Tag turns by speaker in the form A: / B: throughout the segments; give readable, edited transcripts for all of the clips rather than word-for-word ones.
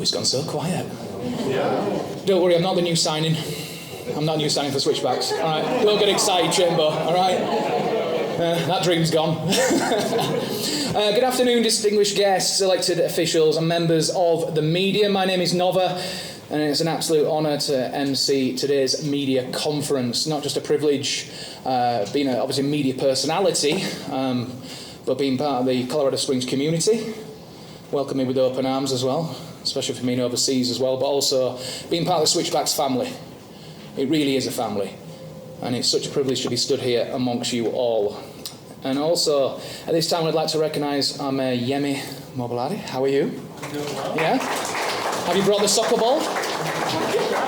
A: Oh, it's gone so quiet. Yeah. Don't worry, I'm not the new signing. I'm not new signing for Switchbacks. All right, don't get excited, Chamber. All right, that dream's gone. Good afternoon, distinguished guests, elected officials, and members of the media. My name is Nova, and it's an absolute honour to MC today's media conference. Not just a privilege, being obviously a media personality, but being part of the Colorado Springs community. Welcome me with open arms as well, especially for being overseas as well, but also being part of the Switchbacks family. It really is a family, and it's such a privilege to be stood here amongst you all. And also, at this time, I'd like to recognise our Mayor Yemi Mobiladi. How are you?
B: I'm doing well.
A: Yeah? Have you brought the soccer ball?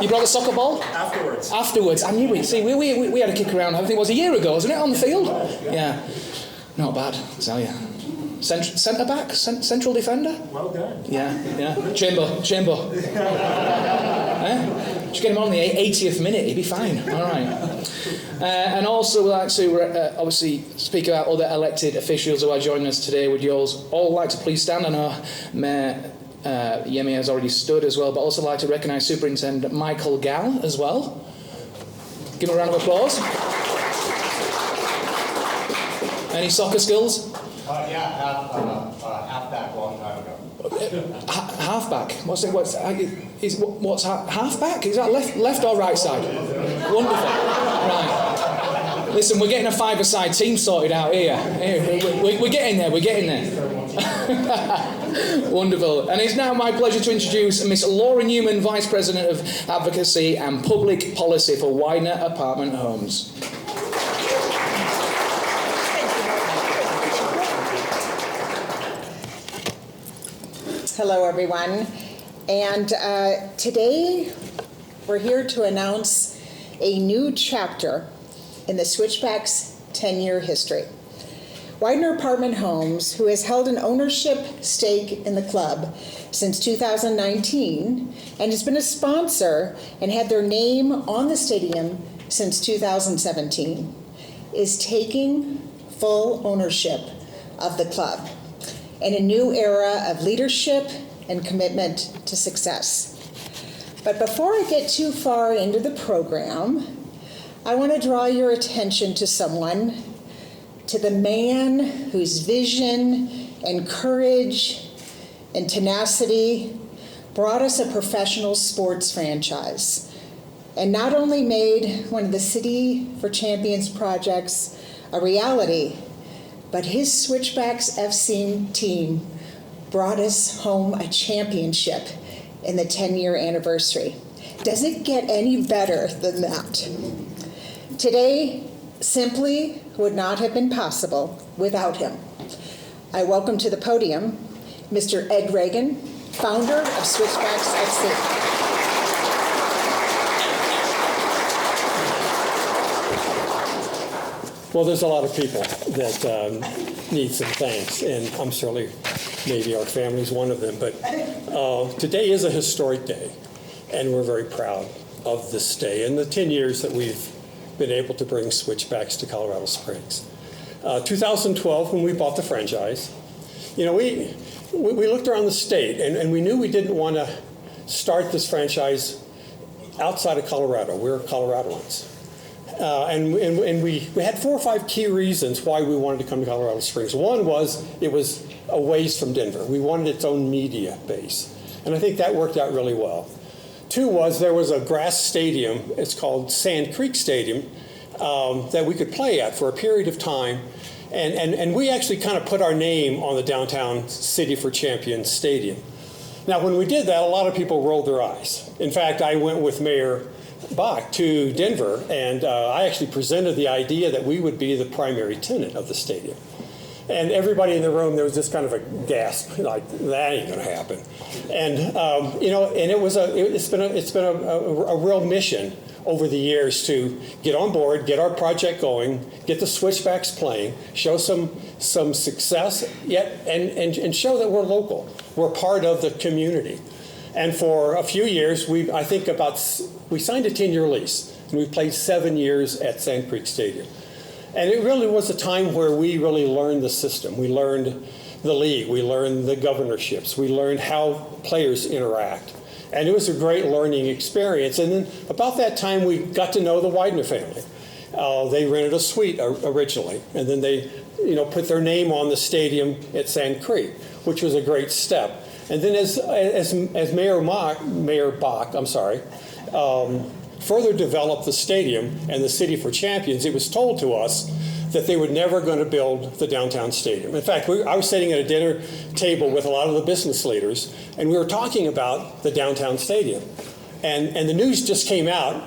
A: You brought the soccer ball? Afterwards. I knew it. See, we had a kick around, I think it was a year ago, wasn't it, on the field? Yeah. Not bad, I tell you. Centre back? Central defender?
B: Well done.
A: Yeah. Chamber. Just get him on the 80th minute, he'd be fine. All right. And also we'd like to obviously speak about other elected officials who are joining us today. Would you all like to please stand? I know Mayor Yemi has already stood as well, but also like to recognise Superintendent Michael Gall as well. Give him a round of applause. Any soccer skills?
C: Halfback long time ago.
A: Halfback? What's halfback? Is that left or right side? Wonderful. Right. Listen, we're getting a five-a-side team sorted out here. We're getting there. Wonderful. And it's now my pleasure to introduce Miss Laura Neumann, Vice President of Advocacy and Public Policy for Weidner Apartment Homes.
D: Hello, everyone. And today we're here to announce a new chapter in the Switchbacks' 10-year history. Weidner Apartment Homes, who has held an ownership stake in the club since 2019 and has been a sponsor and had their name on the stadium since 2017, is taking full ownership of the club in a new era of leadership and commitment to success. But before I get too far into the program, I want to draw your attention to the man whose vision and courage and tenacity brought us a professional sports franchise, and not only made one of the City for Champions projects a reality, but his Switchbacks FC team brought us home a championship in the 10-year anniversary. Does it get any better than that? Today simply would not have been possible without him. I welcome to the podium Mr. Ed Ragain, founder of Switchbacks FC.
B: Well, there's a lot of people that need some thanks, and I'm certainly, maybe our family's one of them, but today is a historic day, and we're very proud of this day and the 10 years that we've been able to bring Switchbacks to Colorado Springs. 2012, when we bought the franchise, we looked around the state, and we knew we didn't want to start this franchise outside of Colorado. We're Coloradoans. And we had 4 or 5 key reasons why we wanted to come to Colorado Springs. One was it was a ways from Denver. We wanted its own media base. And I think that worked out really well. 2 was there was a grass stadium, it's called Sand Creek Stadium, that we could play at for a period of time. And we actually kind of put our name on the downtown City for Champions Stadium. Now, when we did that, a lot of people rolled their eyes. In fact, I went with Mayor Bach to Denver, and I actually presented the idea that we would be the primary tenant of the stadium. And everybody in the room, there was just kind of a gasp, like, that ain't going to happen. And, and it's been a real mission over the years to get on board, get our project going, get the Switchbacks playing, show some success, and show that we're local. We're part of the community. And for a few years, we signed a 10-year lease, and we played 7 years at Sand Creek Stadium. And it really was a time where we really learned the system. We learned the league. We learned the governorships. We learned how players interact. And it was a great learning experience. And then about that time, we got to know the Weidner family. They rented a suite originally, and then they, put their name on the stadium at Sand Creek, which was a great step. And then as Mayor Bach, further developed the stadium and the City for Champions, it was told to us that they were never going to build the downtown stadium. In fact, I was sitting at a dinner table with a lot of the business leaders, and we were talking about the downtown stadium. And the news just came out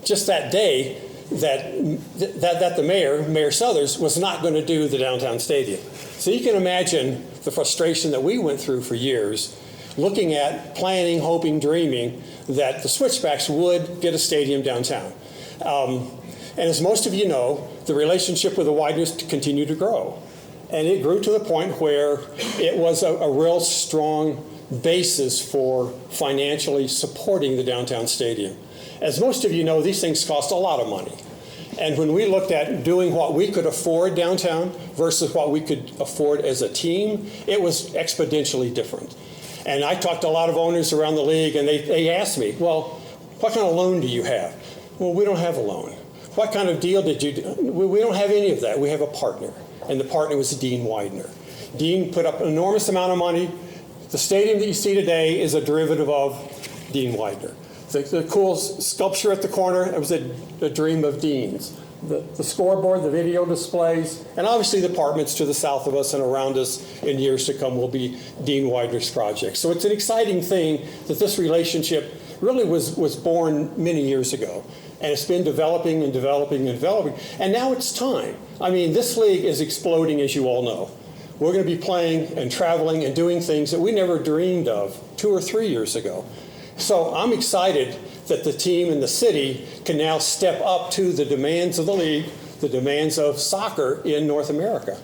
B: just that day that the Mayor Suthers, was not going to do the downtown stadium. So you can imagine the frustration that we went through for years, looking at, planning, hoping, dreaming that the Switchbacks would get a stadium downtown. And as most of you know, the relationship with the Weidners continued to grow. And it grew to the point where it was a real strong basis for financially supporting the downtown stadium. As most of you know, these things cost a lot of money. And when we looked at doing what we could afford downtown versus what we could afford as a team, it was exponentially different. And I talked to a lot of owners around the league, and they asked me, well, what kind of loan do you have? Well, we don't have a loan. What kind of deal did you do? We don't have any of that. We have a partner, and the partner was Dean Weidner. Dean put up an enormous amount of money. The stadium that you see today is a derivative of Dean Weidner. The cool sculpture at the corner, it was a dream of Dean's. The scoreboard, the video displays, and obviously the apartments to the south of us and around us in years to come will be Dean Weidner's project. So it's an exciting thing that this relationship really was born many years ago. And it's been developing and developing and developing. And now it's time. I mean, this league is exploding, as you all know. We're going to be playing and traveling and doing things that we never dreamed of 2 or 3 years ago. So I'm excited that the team and the city can now step up to the demands of the league, the demands of soccer in North America.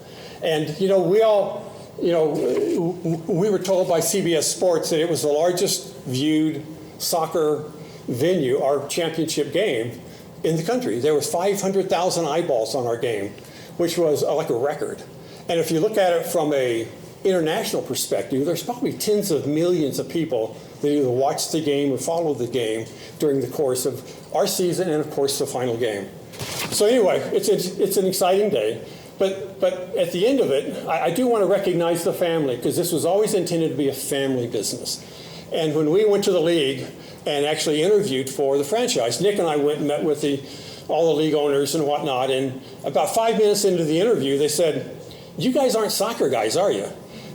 B: And, we all, we were told by CBS Sports that it was the largest viewed soccer venue, our championship game, in the country. There was 500,000 eyeballs on our game, which was like a record. And if you look at it from a international perspective, there's probably tens of millions of people that either watched the game or followed the game during the course of our season and, of course, the final game. So anyway, it's an exciting day. But at the end of it, I do want to recognize the family, because this was always intended to be a family business. And when we went to the league and actually interviewed for the franchise, Nick and I went and met with all the league owners and whatnot, and about 5 minutes into the interview, they said, "You guys aren't soccer guys, are you?"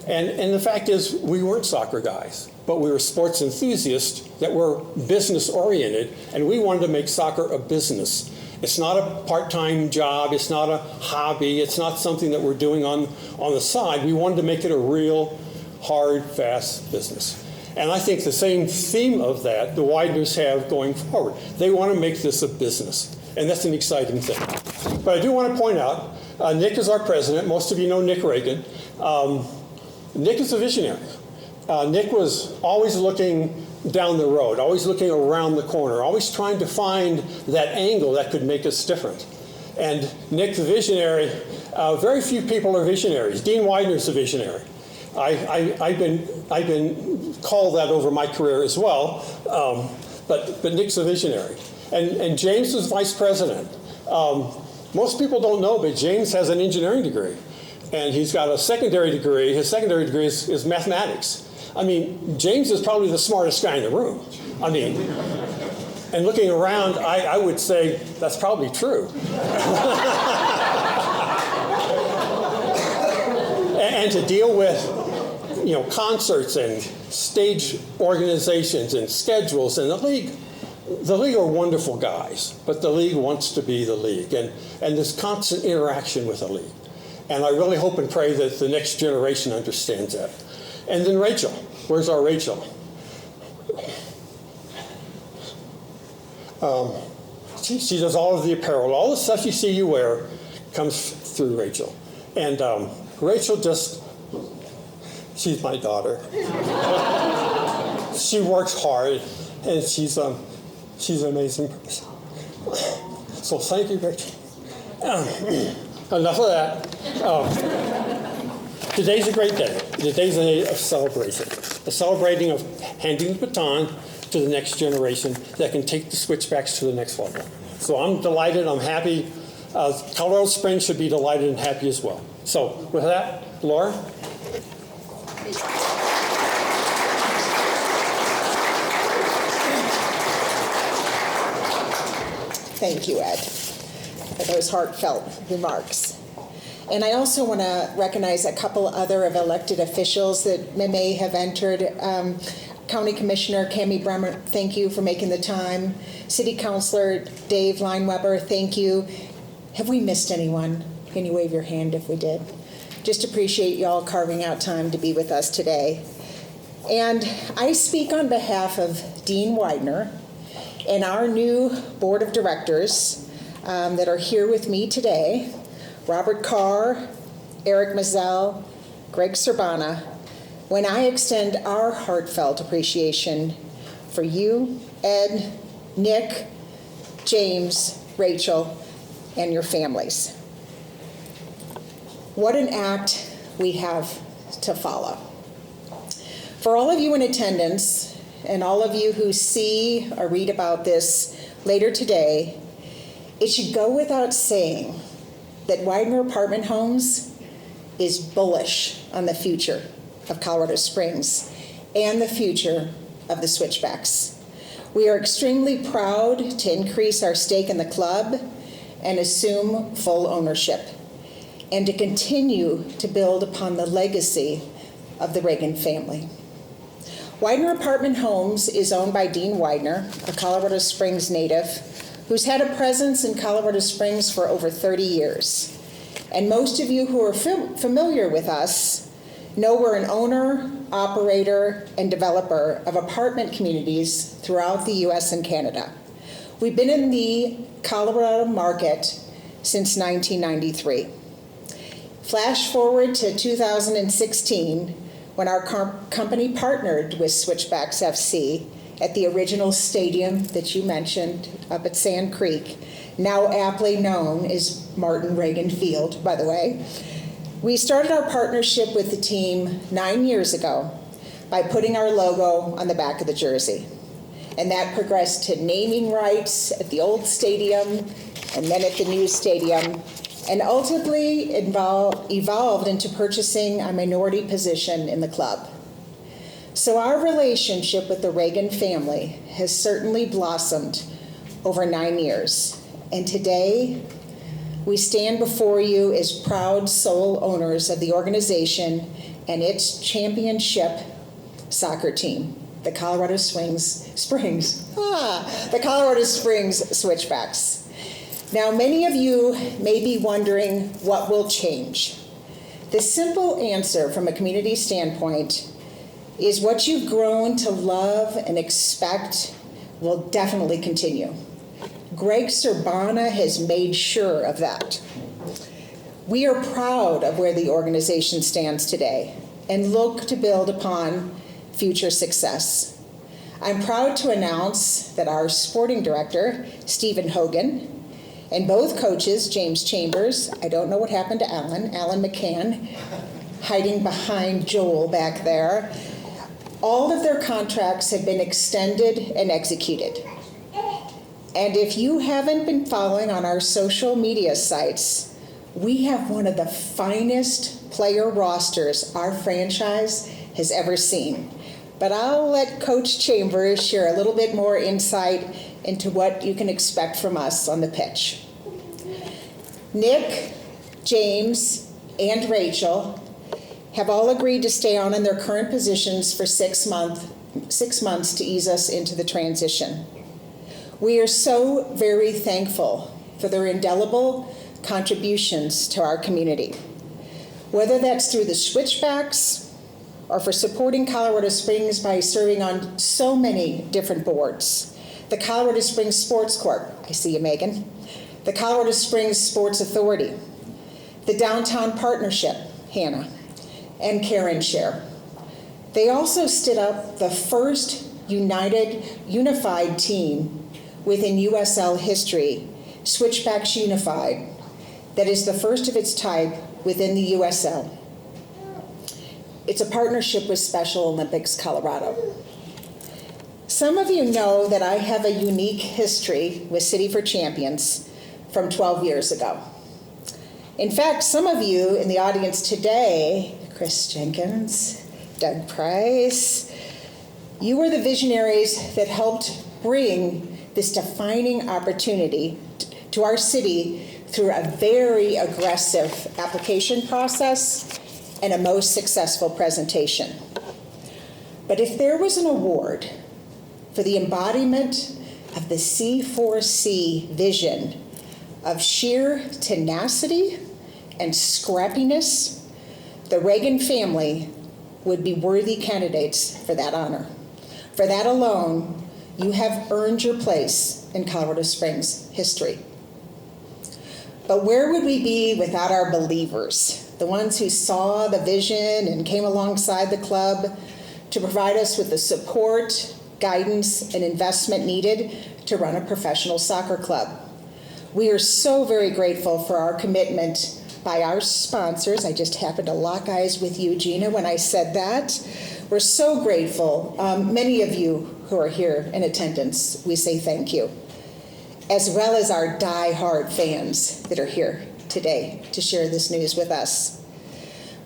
B: And the fact is, we weren't soccer guys, but we were sports enthusiasts that were business-oriented, and we wanted to make soccer a business. It's not a part-time job. It's not a hobby. It's not something that we're doing on the side. We wanted to make it a real, hard, fast business. And I think the same theme of that the Weidners have going forward. They want to make this a business, and that's an exciting thing. But I do want to point out, Nick is our president. Most of you know Nick Ragain. Nick is a visionary. Nick was always looking down the road, always looking around the corner, always trying to find that angle that could make us different. And Nick, the visionary, very few people are visionaries. Dean Weidner's a visionary. I've been called that over my career as well, but Nick's a visionary. And James was vice president. Most people don't know, but James has an engineering degree. And he's got a secondary degree. His secondary degree is mathematics. I mean, James is probably the smartest guy in the room. I mean, and looking around, I would say that's probably true. And to deal with, concerts and stage organizations and schedules, and the league are wonderful guys, but the league wants to be the league, and there's constant interaction with the league. And I really hope and pray that the next generation understands that. And then Rachel. Where's our Rachel? She does all of the apparel. All the stuff you see you wear comes through Rachel. And Rachel she's my daughter. She works hard, and she's an amazing person. So thank you, Rachel. Enough of that. Today's a great day. Today's a day of celebration, a celebrating of handing the baton to the next generation that can take the Switchbacks to the next level. So I'm delighted, I'm happy. Colorado Springs should be delighted and happy as well. So with that, Laura.
D: Thank you, Ed, for those heartfelt remarks. And I also want to recognize a couple other of elected officials that may have entered. County Commissioner Cammie Bremer, thank you for making the time. City Councilor Dave Lineweber, thank you. Have we missed anyone? Can you wave your hand if we did? Just appreciate y'all carving out time to be with us today. And I speak on behalf of Dean Weidner and our new board of directors that are here with me today, Robert Carr, Eric Mazzell, Greg Serbana, when I extend our heartfelt appreciation for you, Ed, Nick, James, Rachel, and your families. What an act we have to follow. For all of you in attendance, and all of you who see or read about this later today, it should go without saying that Weidner Apartment Homes is bullish on the future of Colorado Springs and the future of the Switchbacks. We are extremely proud to increase our stake in the club and assume full ownership, and to continue to build upon the legacy of the Ragain family. Weidner Apartment Homes is owned by Dean Weidner, a Colorado Springs native who's had a presence in Colorado Springs for over 30 years. And most of you who are familiar with us know we're an owner, operator, and developer of apartment communities throughout the U.S. and Canada. We've been in the Colorado market since 1993. Flash forward to 2016, when our company partnered with Switchbacks FC at the original stadium that you mentioned up at Sand Creek, now aptly known as Martin Reagan Field, by the way. We started our partnership with the team 9 years ago by putting our logo on the back of the jersey. And that progressed to naming rights at the old stadium and then at the new stadium, and ultimately evolved into purchasing a minority position in the club. So our relationship with the Ragain family has certainly blossomed over 9 years. And today, we stand before you as proud sole owners of the organization and its championship soccer team, the Colorado Springs Switchbacks. Now, many of you may be wondering what will change. The simple answer from a community standpoint is what you've grown to love and expect will definitely continue. Greg Serbana has made sure of that. We are proud of where the organization stands today and look to build upon future success. I'm proud to announce that our sporting director, Stephen Hogan, and both coaches, James Chambers, I don't know what happened to Alan McCann, hiding behind Joel back there, all of their contracts have been extended and executed. And if you haven't been following on our social media sites, we have one of the finest player rosters our franchise has ever seen. But I'll let Coach Chambers share a little bit more insight into what you can expect from us on the pitch. Nick, James, and Rachel have all agreed to stay on in their current positions for 6 months to ease us into the transition. We are so very thankful for their indelible contributions to our community, whether that's through the Switchbacks or for supporting Colorado Springs by serving on so many different boards. The Colorado Springs Sports Corp, I see you, Megan. The Colorado Springs Sports Authority. The Downtown Partnership, Hannah, and Karen Share. They also stood up the first unified team within USL history, Switchbacks Unified, that is the first of its type within the USL. It's a partnership with Special Olympics Colorado. Some of you know that I have a unique history with City for Champions from 12 years ago. In fact, some of you in the audience today, Chris Jenkins, Doug Price, you were the visionaries that helped bring this defining opportunity to our city through a very aggressive application process and a most successful presentation. But if there was an award for the embodiment of the C4C vision of sheer tenacity and scrappiness, the Ragain family would be worthy candidates for that honor. For that alone, you have earned your place in Colorado Springs history. But where would we be without our believers, the ones who saw the vision and came alongside the club to provide us with the support, guidance, and investment needed to run a professional soccer club? We are so very grateful for our commitment by our sponsors. I just happened to lock eyes with you, Gina, when I said that. We're so grateful. Many of you who are here in attendance, we say thank you, as well as our die-hard fans that are here today to share this news with us.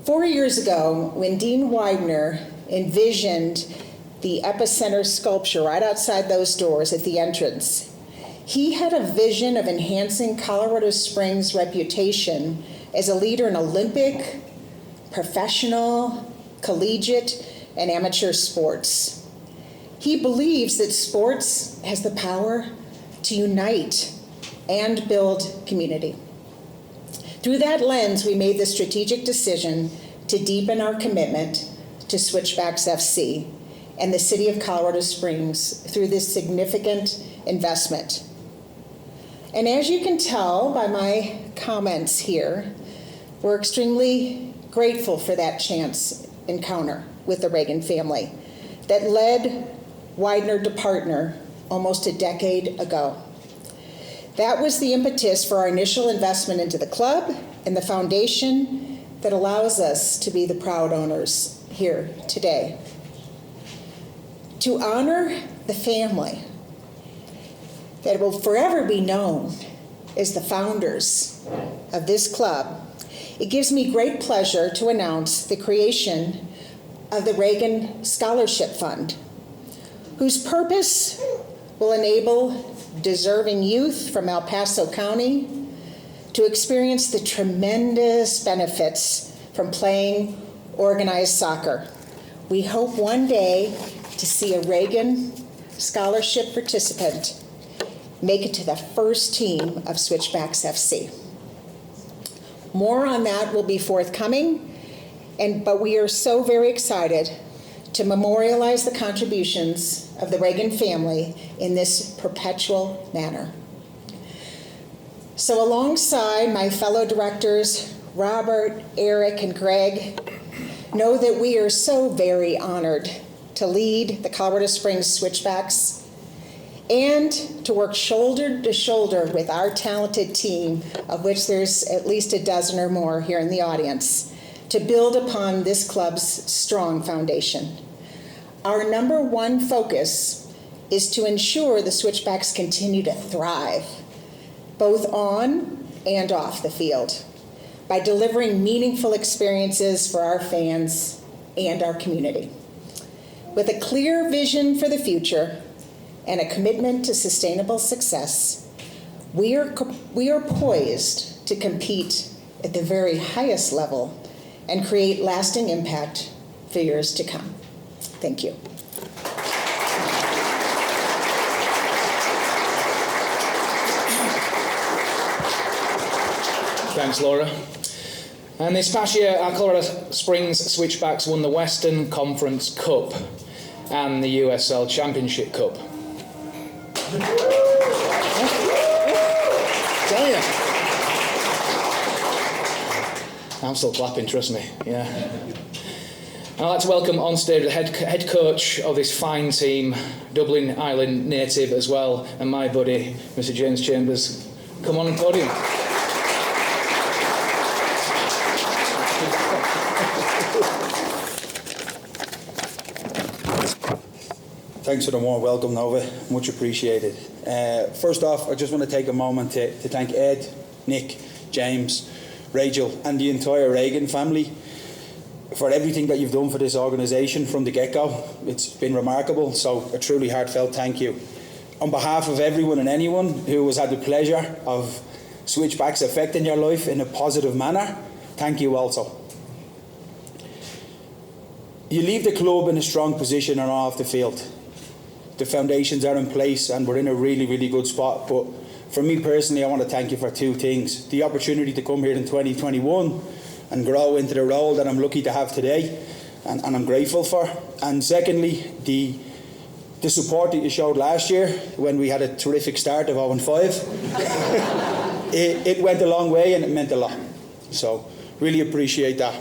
D: 4 years ago, when Dean Weidner envisioned the epicenter sculpture right outside those doors at the entrance, he had a vision of enhancing Colorado Springs' reputation as a leader in Olympic, professional, collegiate, and amateur sports. He believes that sports has the power to unite and build community. Through that lens, we made the strategic decision to deepen our commitment to Switchbacks FC and the City of Colorado Springs through this significant investment. And as you can tell by my comments here, we're extremely grateful for that chance encounter with the Ragain family that led Weidner to partner almost a decade ago. That was the impetus for our initial investment into the club and the foundation that allows us to be the proud owners here today. To honor the family that will forever be known as the founders of this club, it gives me great pleasure to announce the creation of the Ragain Scholarship Fund, whose purpose will enable deserving youth from El Paso County to experience the tremendous benefits from playing organized soccer. We hope one day to see a Ragain Scholarship participant make it to the first team of Switchbacks FC. More on that will be forthcoming, but we are so very excited to memorialize the contributions of the Ragain family in this perpetual manner. So alongside my fellow directors, Robert, Eric, and Greg, know that we are so very honored to lead the Colorado Springs Switchbacks and to work shoulder to shoulder with our talented team, of which there's at least a dozen or more here in the audience, to build upon this club's strong foundation. Our number one focus is to ensure the Switchbacks continue to thrive, both on and off the field, by delivering meaningful experiences for our fans and our community. With a clear vision for the future and a commitment to sustainable success, we are poised to compete at the very highest level and create lasting impact for years to come. Thank you.
A: Thanks, Laura. And this past year, our Colorado Springs Switchbacks won the Western Conference Cup and the USL Championship Cup. Tell you. I'm still clapping, trust me. Yeah. I'd like to welcome on stage the head coach of this fine team, Dublin Ireland native as well, and my buddy, Mr. James Chambers. Come on, podium.
C: Thanks for the warm welcome, Nova. Much appreciated. First off, I just want to take a moment to thank Ed, Nick, James, Rachel, and the entire Ragain family for everything that you've done for this organisation from the get-go. It's been remarkable, so a truly heartfelt thank you. On behalf of everyone and anyone who has had the pleasure of Switchbacks affecting your life in a positive manner, thank you also. You leave the club in a strong position and off the field. The foundations are in place and we're in a really, really good spot. But for me personally, I want to thank you for two things. The opportunity to come here in 2021 and grow into the role that I'm lucky to have today and I'm grateful for. And secondly, the support that you showed last year when we had a terrific start of 0-5. it went a long way and it meant a lot. So really appreciate that.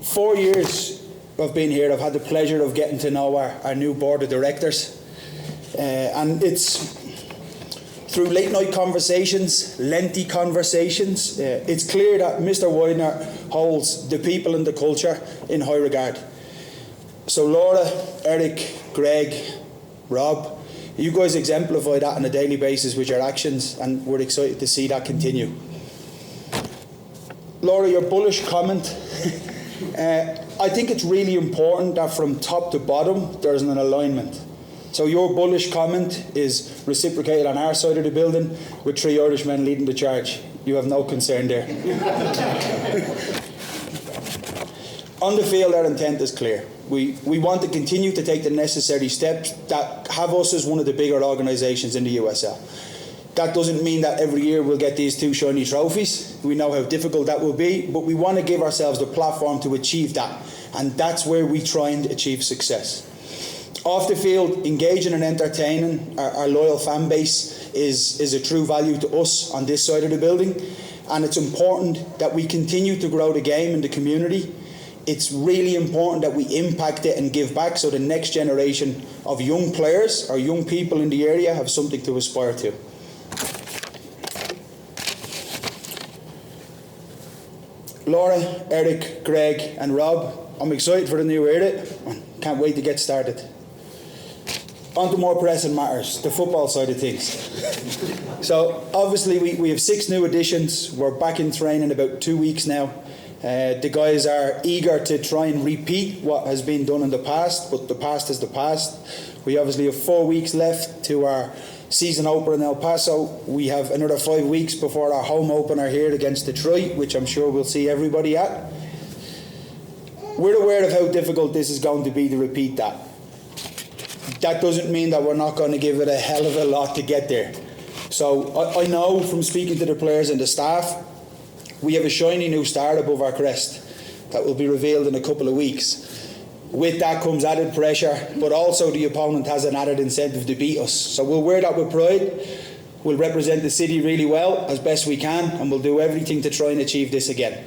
C: 4 years I've been here, I've had the pleasure of getting to know our new board of directors. And it's through late night conversations, lengthy conversations, it's clear that Mr. Weidner holds the people and the culture in high regard. So Laura, Eric, Greg, Rob, you guys exemplify that on a daily basis with your actions, and we're excited to see that continue. Laura, your bullish comment. I think it's really important that from top to bottom there's an alignment. So your bullish comment is reciprocated on our side of the building with 3 Irishmen leading the charge. You have no concern there. On the field, our intent is clear. We want to continue to take the necessary steps that have us as one of the bigger organisations in the USL. That doesn't mean that every year we'll get these 2 shiny trophies. We know how difficult that will be, but we want to give ourselves the platform to achieve that. And that's where we try and achieve success. Off the field, engaging and entertaining our loyal fan base is a true value to us on this side of the building. And it's important that we continue to grow the game in the community. It's really important that we impact it and give back so the next generation of young players or young people in the area have something to aspire to. Laura, Eric, Greg and Rob, I'm excited for the new era. Can't wait to get started. On to more pressing matters, the football side of things. So obviously we have 6 new additions. We're back in training about 2 weeks now. The guys are eager to try and repeat what has been done in the past, but the past is the past. We obviously have 4 weeks left to our season opener in El Paso. We have another 5 weeks before our home opener here against Detroit, which I'm sure we'll see everybody at. We're aware of how difficult this is going to be to repeat that. That doesn't mean that we're not going to give it a hell of a lot to get there. So I know from speaking to the players and the staff, we have a shiny new star above our crest that will be revealed in a couple of weeks. With that comes added pressure, but also the opponent has an added incentive to beat us. So we'll wear that with pride. We'll represent the city really well as best we can, and we'll do everything to try and achieve this again.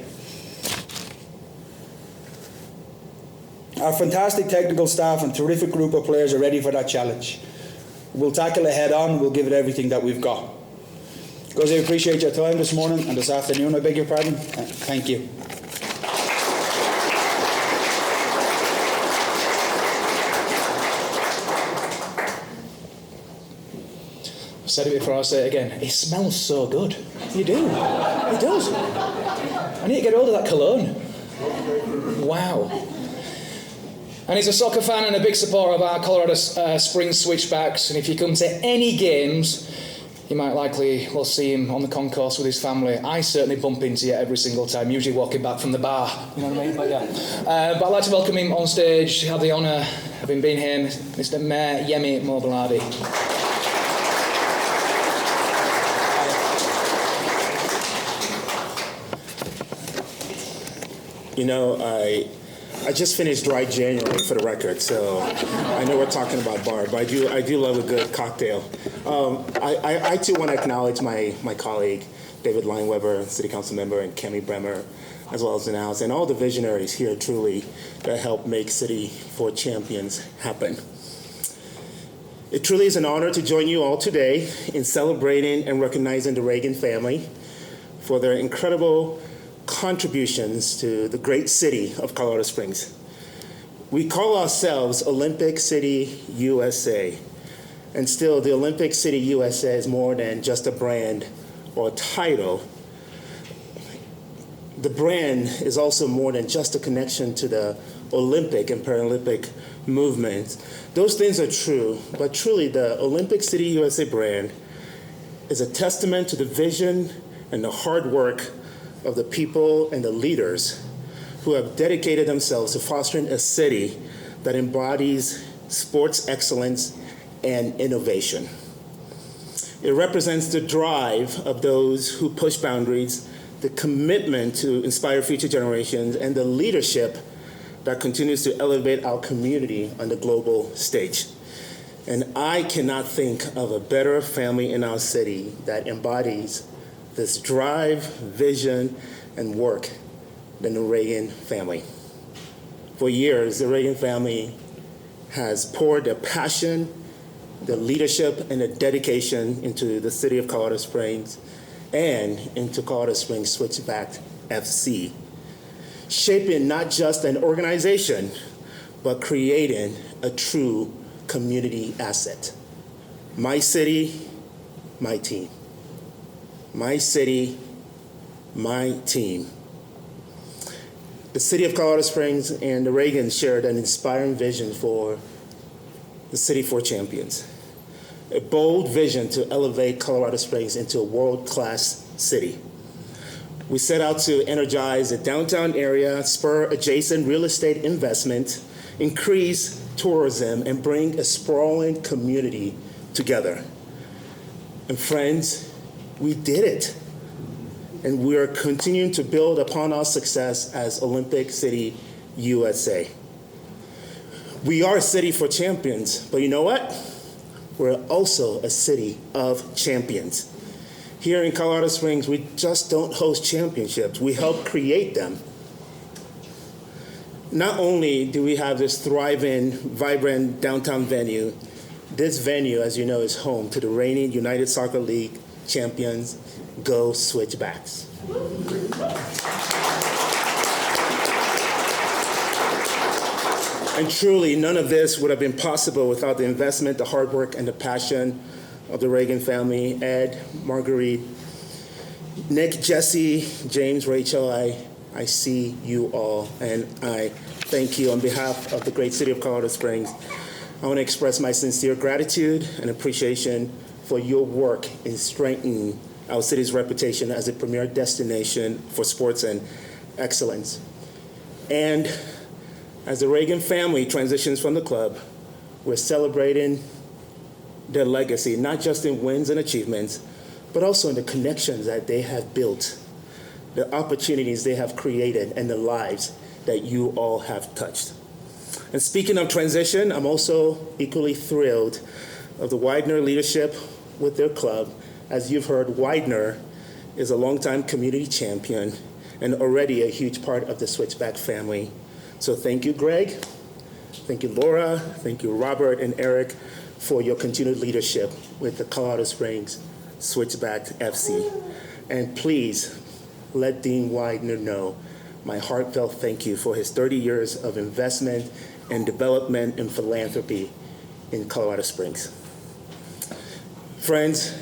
C: Our fantastic technical staff and terrific group of players are ready for that challenge. We'll tackle it head on. We'll give it everything that we've got. Guys, I appreciate your time this morning and this afternoon. I beg your pardon. Thank you.
A: I've said it before, I'll say it again. It smells so good. You do. It does. I need to get hold of that cologne. Wow. And he's a soccer fan and a big supporter of our Colorado Springs Switchbacks. And if you come to any games, you might likely will see him on the concourse with his family. I certainly bump into you every single time, usually walking back from the bar. You know what I mean? But yeah. But I'd like to welcome him on stage. Have the honour of him being here, Mr. Mayor Yemi Mobiladi.
E: You know, I just finished dry January for the record, so I know we're talking about bar, but I do love a good cocktail. I too want to acknowledge my colleague, David Lineweber, City Council member, and Kemi Bremer, as well as the House, and all the visionaries here truly that helped make City for Champions happen. It truly is an honor to join you all today in celebrating and recognizing the Ragain family for their incredible contributions to the great city of Colorado Springs. We call ourselves Olympic City, USA. And still, the Olympic City, USA is more than just a brand or a title. The brand is also more than just a connection to the Olympic and Paralympic movements. Those things are true, but truly the Olympic City, USA brand is a testament to the vision and the hard work of the people and the leaders who have dedicated themselves to fostering a city that embodies sports excellence and innovation. It represents the drive of those who push boundaries, the commitment to inspire future generations, and the leadership that continues to elevate our community on the global stage. And I cannot think of a better family in our city that embodies this drive, vision, and work than the Ragain family. For years, the Ragain family has poured their passion, the leadership, and the dedication into the city of Colorado Springs and into Colorado Springs Switchbacks FC, shaping not just an organization, but creating a true community asset. My city, my team. My city, my team. The city of Colorado Springs and the Ragains shared an inspiring vision for the City for Champions, a bold vision to elevate Colorado Springs into a world-class city. We set out to energize the downtown area, spur adjacent real estate investment, increase tourism, and bring a sprawling community together. And friends, we did it. And we are continuing to build upon our success as Olympic City, USA. We are a city for champions, but you know what? We're also a city of champions. Here in Colorado Springs, we just don't host championships, we help create them. Not only do we have this thriving, vibrant downtown venue, this venue, as you know, is home to the reigning United Soccer League champions, Go Switchbacks. And truly, none of this would have been possible without the investment, the hard work, and the passion of the Ragain family, Ed, Marguerite, Nick, Jesse, James, Rachel. I see you all, and I thank you on behalf of the great city of Colorado Springs. I want to express my sincere gratitude and appreciation for your work in strengthening our city's reputation as a premier destination for sports and excellence. And as the Ragain family transitions from the club, we're celebrating their legacy, not just in wins and achievements, but also in the connections that they have built, the opportunities they have created, and the lives that you all have touched. And speaking of transition, I'm also equally thrilled of the Weidner leadership with their club. As you've heard, Weidner is a longtime community champion and already a huge part of the Switchback family. So thank you, Greg. Thank you, Laura. Thank you, Robert and Eric, for your continued leadership with the Colorado Springs Switchbacks FC. And please let Dean Weidner know my heartfelt thank you for his 30 years of investment and development and philanthropy in Colorado Springs. Friends,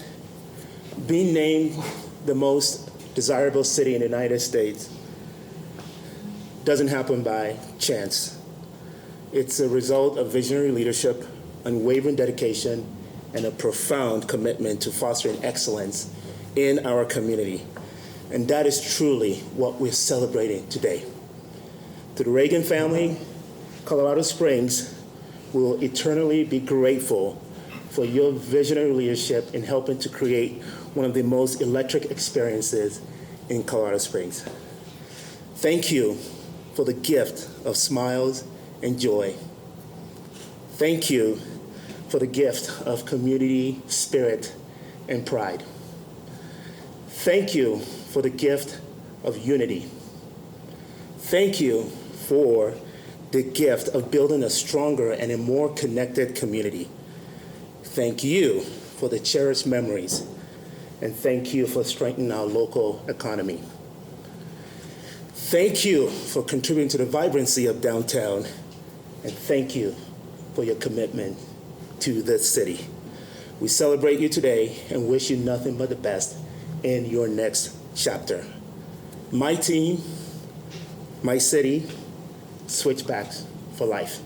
E: being named the most desirable city in the United States doesn't happen by chance. It's a result of visionary leadership, unwavering dedication, and a profound commitment to fostering excellence in our community. And that is truly what we're celebrating today. To the Ragain family, Colorado Springs will eternally be grateful for your visionary leadership in helping to create one of the most electric experiences in Colorado Springs. Thank you for the gift of smiles and joy. Thank you for the gift of community spirit and pride. Thank you for the gift of unity. Thank you for the gift of building a stronger and a more connected community. Thank you for the cherished memories, and thank you for strengthening our local economy. Thank you for contributing to the vibrancy of downtown, and thank you for your commitment to this city. We celebrate you today and wish you nothing but the best in your next chapter. My team, my city, Switchbacks for life.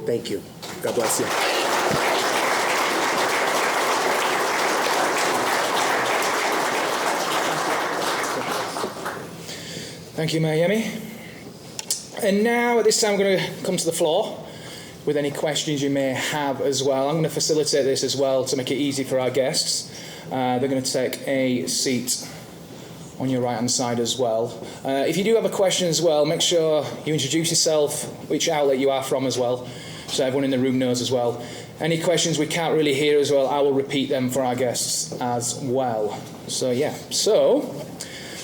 E: Thank you. God bless you.
A: Thank you, Mayor Yemi. And now at this time we're going to come to the floor with any questions you may have as well. I'm going to facilitate this as well to make it easy for our guests. They're going to take a seat on your right-hand side as well. If you do have a question as well, make sure you introduce yourself, which outlet you are from as well, so everyone in the room knows as well. Any questions we can't really hear as well, I will repeat them for our guests as well. So, yeah. So,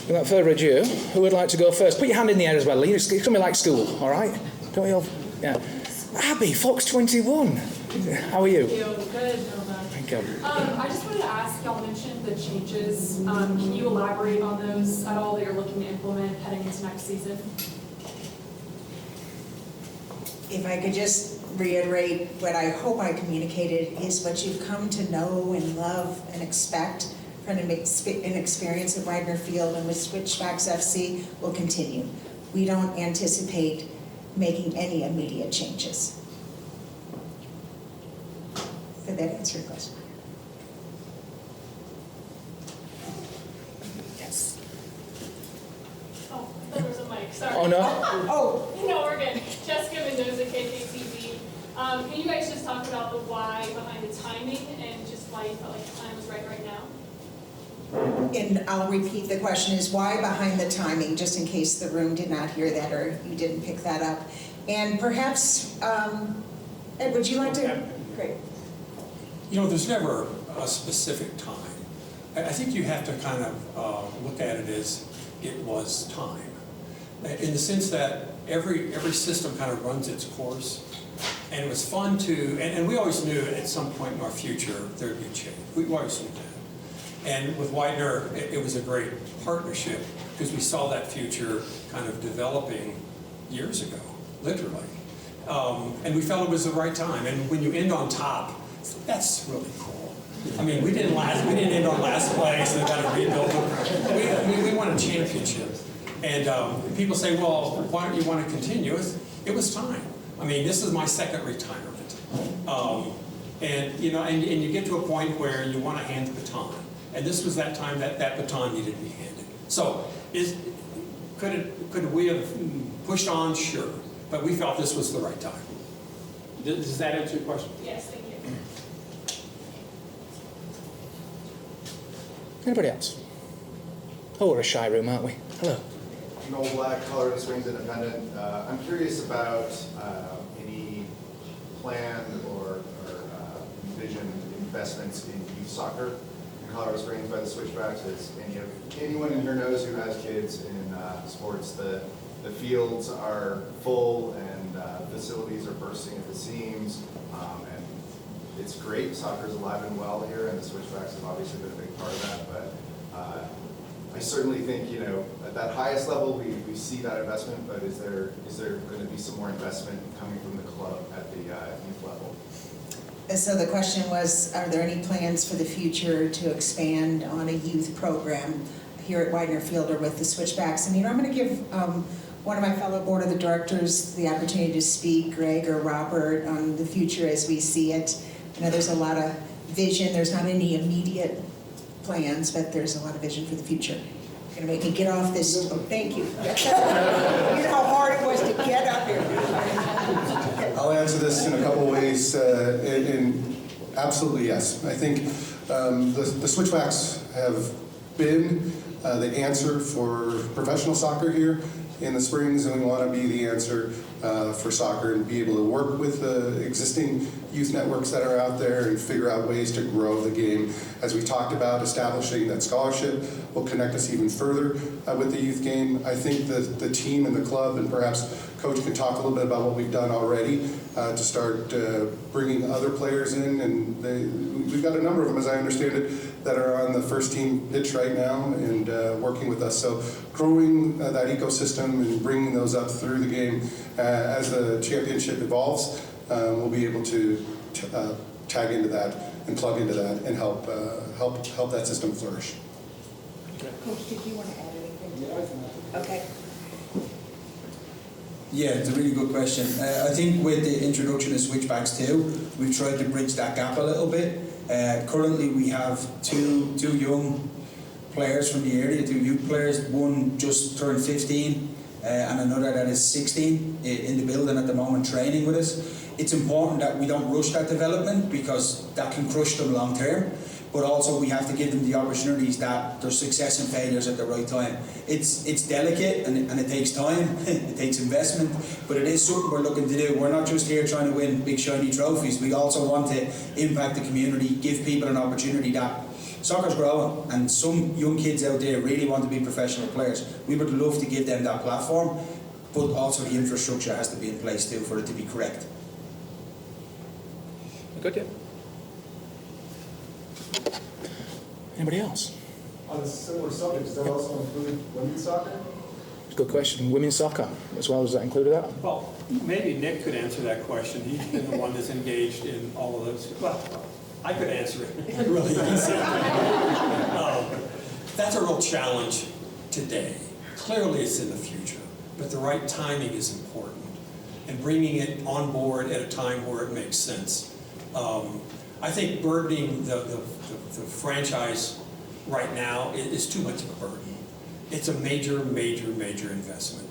A: without further ado, who would like to go first? Put your hand in the air as well. It's going to be like school, all right? Don't we all? Yeah. Abby, Fox 21. How are you?
F: Thank you. Good.
A: Thank you.
F: I just wanted to ask, y'all mentioned the changes. Can you elaborate on those at all that you're looking to implement heading into next season?
D: If I could just reiterate what I hope I communicated is what you've come to know and love and expect from an experience at Weidner Field and with Switchbacks FC will continue. We don't anticipate making any immediate changes. Did that answer your question? Yes.
F: Oh, I thought there was a mic. Sorry.
A: Oh, no?
D: Oh.
F: No, we're good. Jessica Mendoza, KKTV. Can you guys just talk about the why behind the timing and just why you felt like the time was right now?
D: And I'll repeat the question is why behind the timing, just in case the room did not hear that or you didn't pick that up. And perhaps, Ed, would you like to? Great.
B: You know, there's never a specific time. I think you have to kind of look at it as it was time. In the sense that every system kind of runs its course. And it was fun to, and we always knew at some point in our future there'd be change. We always knew that. And with Weidner, it was a great partnership because we saw that future kind of developing years ago, literally. And we felt it was the right time. And when you end on top, that's really cool. I mean, we didn't end on last place and got to rebuild it. We won a championship. And people say, well, why don't you want to continue? It was time. I mean, this is my second retirement. And you get to a point where you want to hand the baton. And this was that time that baton needed to be handed. So could we have pushed on? Sure. But we felt this was the right time.
G: Does that answer your question?
F: Yes, thank you.
A: Anybody else? Oh, we're a shy room, aren't we? Hello.
H: Noel Black, Colorado Springs Independent. I'm curious about any planned or envisioned investments in youth soccer in Colorado Springs by the Switchbacks. As anyone in here knows who has kids in sports, the fields are full and facilities are bursting at the seams, and it's great. Soccer is alive and well here, and the Switchbacks have obviously been a big part of that. But I certainly think, at that highest level, we see that investment, but is there going to be some more investment coming from the club at the youth level?
D: And so the question was, are there any plans for the future to expand on a youth program here at Weidner Field or with the Switchbacks? And I'm going to give one of my fellow board of the directors the opportunity to speak, Greg or Robert, on the future as we see it. There's a lot of vision. There's not any immediate plans, but there's a lot of vision for the future. You're going to make me get off this. Oh, thank you. You know how hard it was to get up here.
I: I'll answer this in a couple ways. Absolutely yes. I think the Switchbacks have been the answer for professional soccer here in the Springs, and we want to be the answer for soccer and be able to work with the existing youth networks that are out there and figure out ways to grow the game. As we talked about, establishing that scholarship will connect us even further with the youth game. I think that the team and the club, and perhaps Coach can talk a little bit about what we've done already to start bringing other players in, and we've got a number of them, as I understand it, that are on the first team pitch right now and working with us. So growing that ecosystem and bringing those up through the game as the championship evolves, we'll be able to tag into that and plug into that and help that system flourish.
D: Coach, did you want to add anything? Okay.
J: Yeah, it's a really good question. I think with the introduction of Switchbacks too, we've tried to bridge that gap a little bit. Currently we have two young players from the area, 2 youth players. One just turned 15 and another that is 16 in the building at the moment training with us. It's important that we don't rush that development because that can crush them long term. But also we have to give them the opportunities that there's success and failures at the right time. It's delicate and it takes time, it takes investment, but it is something we're looking to do. We're not just here trying to win big shiny trophies. We also want to impact the community, give people an opportunity that soccer's growing and some young kids out there really want to be professional players. We would love to give them that platform, but also the infrastructure has to be in place too for it to be correct.
A: Good, yeah. Anybody else?
H: On a similar subject, does that also include women's soccer?
A: Good question. Women's soccer as well, as that included that?
G: Well, maybe Nick could answer that question. He's been the one that's engaged in all of those. Well, I could answer it really easy. That's a real challenge today. Clearly it's in the future, but the right timing is important. And bringing it on board at a time where it makes sense. I think burdening the franchise right now is too much of a burden. It's a major, major, major investment.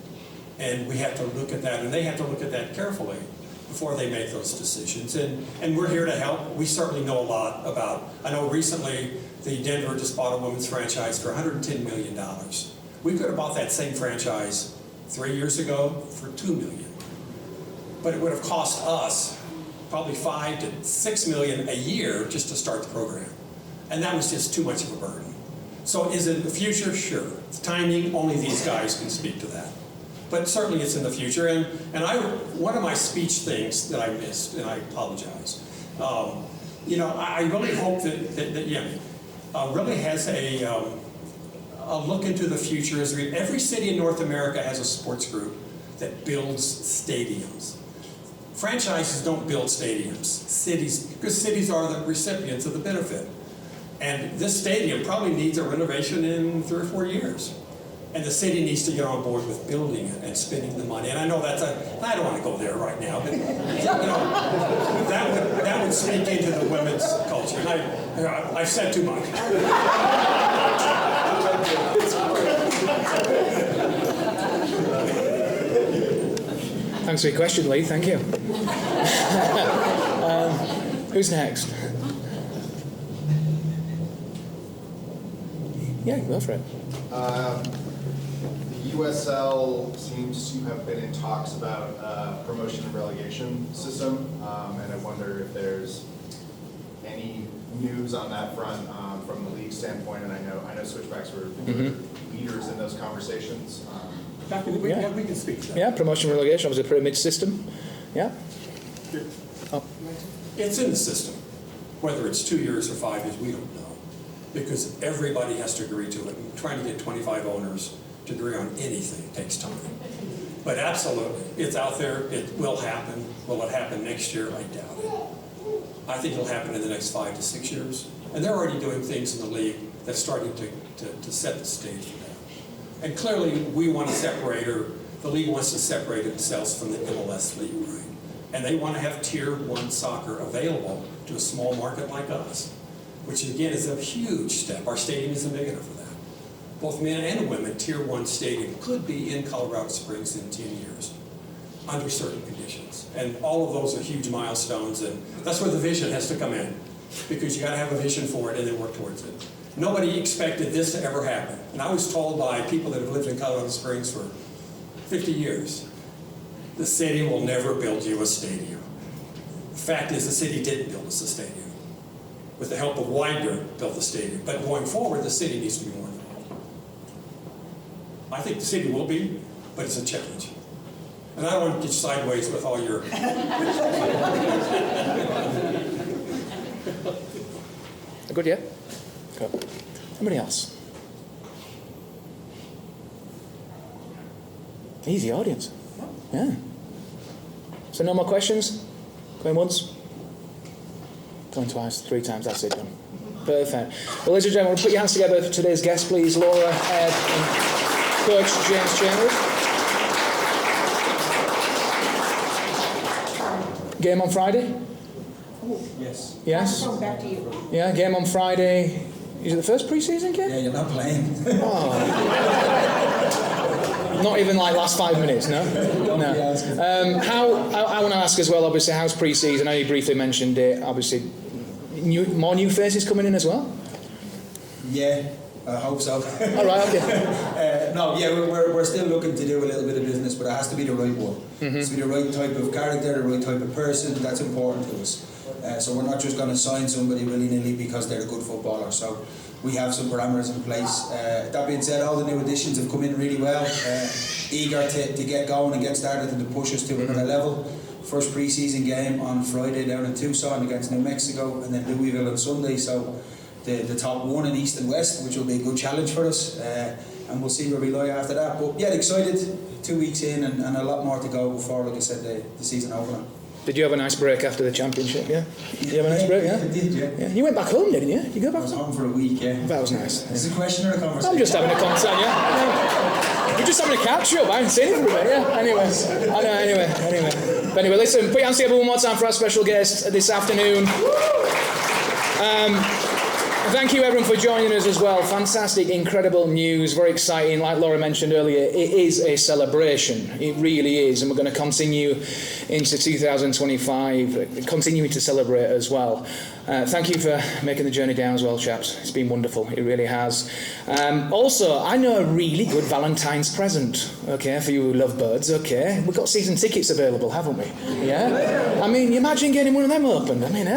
G: And we have to look at that, and they have to look at that carefully before they make those decisions. And we're here to help. We certainly know a lot about, I know recently the Denver just bought a women's franchise for $110 million. We could have bought that same franchise 3 years ago for $2 million. But it would have cost us probably $5 to $6 million a year just to start the program. And that was just too much of a burden. So is it in the future? Sure. It's timing, only these guys can speak to that. But certainly it's in the future. And one of my speech things that I missed, and I apologize, I really hope that Yemi really has a look into the future. Every city in North America has a sports group that builds stadiums. Franchises don't build stadiums, cities, because cities are the recipients of the benefit. And this stadium probably needs a renovation in 3 or 4 years. And the city needs to get on board with building it and spending the money. And I know I don't want to go there right now, but that would speak into the women's culture. And I've said too much.
A: Thanks for your question, Lee. Thank you. Who's next? Yeah, go for it.
H: The USL seems to have been in talks about promotion and relegation system, and I wonder if there's any news on that front from the league standpoint. And I know Switchbacks were leaders in those conversations.
G: We can speak to that.
A: Yeah, promotion and relegation was a pyramid system. Yeah. Oh.
G: It's in the system. Whether it's 2 years or 5 years, we don't know. Because everybody has to agree to it. And trying to get 25 owners to agree on anything takes time. But absolutely, it's out there. It will happen. Will it happen next year? I doubt it. I think it'll happen in the next 5 to 6 years. And they're already doing things in the league that's starting to set the stage for that. And clearly, we want to separate, or the league wants to separate itself from the MLS league, right? And they want to have Tier 1 soccer available to a small market like us, which again is a huge step. Our stadium isn't big enough for that. Both men and women, Tier 1 stadium could be in Colorado Springs in 10 years under certain conditions. And all of those are huge milestones, and that's where the vision has to come in, because you got to have a vision for it and then work towards it. Nobody expected this to ever happen. And I was told by people that have lived in Colorado Springs for 50 years, the city will never build you a stadium. The fact is, the city didn't build us a stadium. With the help of Weidner, built the stadium. But going forward, the city needs to be more involved. I think the city will be, but it's a challenge. And I don't want to get you sideways with all your...
A: Good, yeah? Good. Anybody else? Easy audience. Yeah. So no more questions? Going once? Going twice, 3 times, that's it done. Perfect. Well, ladies and gentlemen, put your hands together for today's guests, please. Laura, Ed, and Coach James Chambers. Game on Friday?
J: Yes.
A: Yes?
D: Back to you.
A: Yeah, game on Friday. Is it the first pre-season game?
J: Yeah, you're not playing.
A: Oh. Not even like last 5 minutes, no? No. I want to ask as well, obviously, how's pre-season? I know you briefly mentioned it. Obviously, more new faces coming in as well?
J: Yeah, I hope so.
A: All right, okay.
J: We're still looking to do a little bit of business, but it has to be the right one. It has to be the right type of character, the right type of person. That's important to us. So we're not just going to sign somebody willy-nilly because they're a good footballer. So we have some parameters in place. That being said, all the new additions have come in really well. Eager to get going and get started and to push us to another level. First pre-season game on Friday down in Tucson against New Mexico, and then Louisville on Sunday. So the top one in East and West, which will be a good challenge for us. And we'll see where we lie after that. But yeah, excited. 2 weeks in and a lot more to go before, like I said, the season opener.
A: Did you have a nice break after the championship, yeah? Did you have a nice break, yeah?
J: I did, yeah.
A: You went back home, didn't you? You go back
J: I was home for a week, yeah.
A: That was nice.
J: Is it a question or a conversation?
A: I'm just having a conversation, yeah. We're just having a catch-up. I haven't seen it for a bit, yeah. Anyway. But anyway, listen, put your hands together one more time for our special guest this afternoon. Thank you everyone for joining us as well. Fantastic, incredible news, very exciting. Like Laura mentioned earlier, it is a celebration. It really is, and we're going to continue into 2025, continuing to celebrate as well. Thank you for making the journey down as well, chaps. It's been wonderful, it really has. Also, I know a really good Valentine's present, okay, for you who love birds, okay. We've got season tickets available, haven't we? Yeah? I mean, you imagine getting one of them opened, I mean,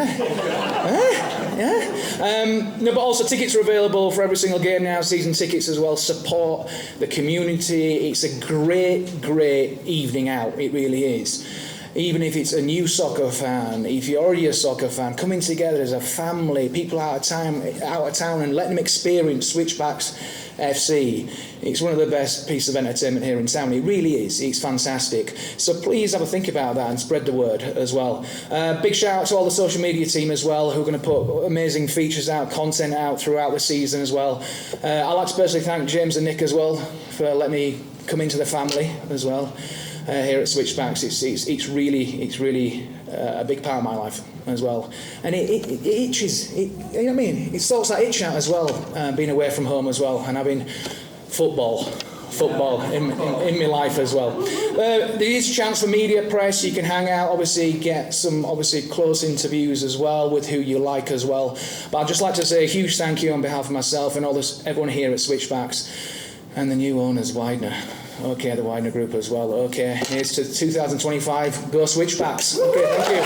A: Yeah? No, but also tickets are available for every single game now, season tickets as well. Support the community. It's a great, great evening out. It really is. Even if it's a new soccer fan, if you're already a soccer fan, coming together as a family, people out of town and letting them experience Switchbacks FC. It's one of the best pieces of entertainment here in town. It really is. It's fantastic. So please have a think about that and spread the word as well. Big shout out to all the social media team as well, who are going to put amazing features out, content out throughout the season as well. I'd like to personally thank James and Nick as well for letting me come into the family as well. Here at Switchbacks, it's really a big part of my life as well, and it itches. You know what I mean? It sorts that itch out as well, being away from home as well, and having football in my life as well. There is a chance for media press. You can hang out, obviously get some close interviews as well with who you like as well. But I'd just like to say a huge thank you on behalf of myself and everyone here at Switchbacks and the new owners, Weidner. Okay, the Weidner Group as well. Okay, here's to 2025. Go Switchbacks. Okay, thank you.